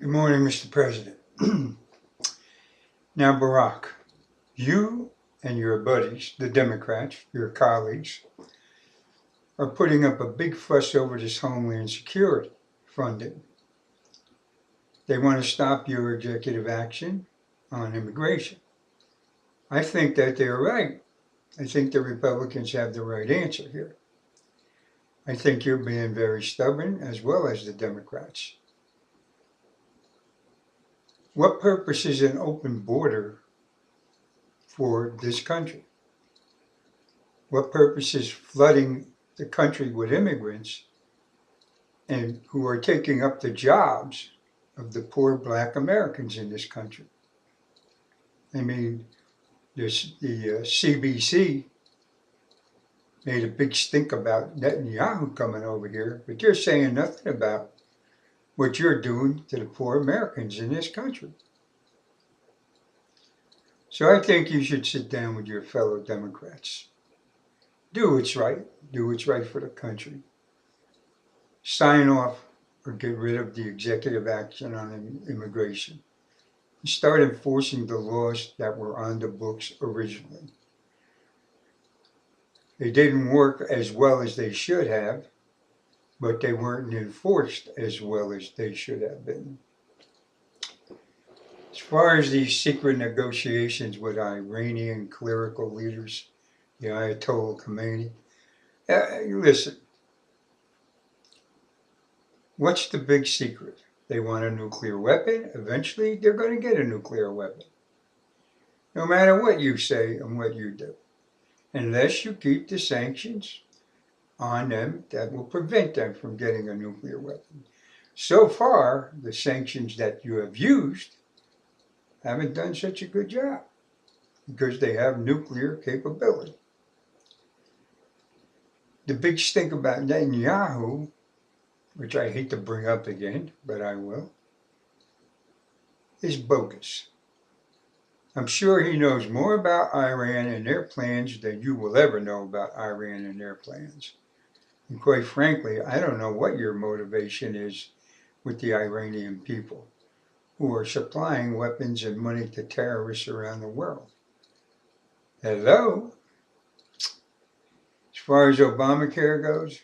Good morning, Mr. President. Now, Barack, you and your buddies, the Democrats, your colleagues, are putting up a big fuss over this Homeland Security funding. They want to stop your executive action on immigration. I think that they're right. I think the Republicans have the right answer here. I think you're being very stubborn, as well as the Democrats. What purpose is an open border for this country? What purpose is flooding the country with immigrants and who are taking up the jobs of the poor black Americans in this country? I mean, the CBC made a big stink about Netanyahu coming over here, but they're saying nothing about what you're doing to the poor Americans in this country. So I think you should sit down with your fellow Democrats. Do what's right. Do what's right for the country. Sign off or get rid of the executive action on immigration. Start enforcing the laws that were on the books originally. They didn't work as well as they should have, but they weren't enforced as well as they should have been. As far as these secret negotiations with Iranian clerical leaders, the Ayatollah Khomeini, listen, what's the big secret? They want a nuclear weapon. Eventually, they're going to get a nuclear weapon. No matter what you say and what you do. Unless you keep the sanctions on them that will prevent them from getting a nuclear weapon. So far, the sanctions that you have used haven't done such a good job because they have nuclear capability. The big stink about Netanyahu, which I hate to bring up again, but I will, is bogus. I'm sure he knows more about Iran and their plans than you will ever know about Iran and their plans. And quite frankly, I don't know what your motivation is with the Iranian people who are supplying weapons and money to terrorists around the world. Hello? As far as Obamacare goes,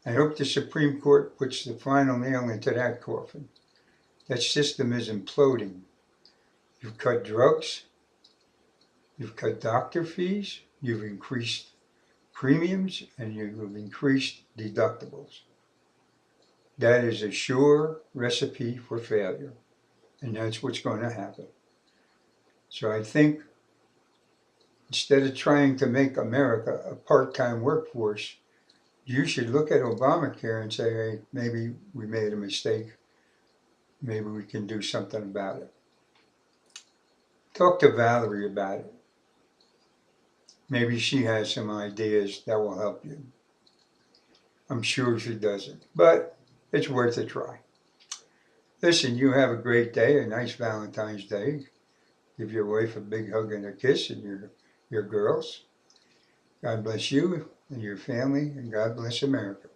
I hope the Supreme Court puts the final nail into that coffin. That system is imploding. You've cut drugs, you've cut doctor fees, you've increased premiums, and you've increased deductibles. That is a sure recipe for failure, and that's what's going to happen. So I think instead of trying to make America a part-time workforce, you should look at Obamacare and say, hey, maybe we made a mistake. Maybe we can do something about it. Talk to Valerie about it. Maybe she has some ideas that will help you. I'm sure she doesn't, but it's worth a try. Listen, you have a great day, a nice Valentine's Day. Give your wife a big hug and a kiss, and your girls. God bless you and your family, and God bless America.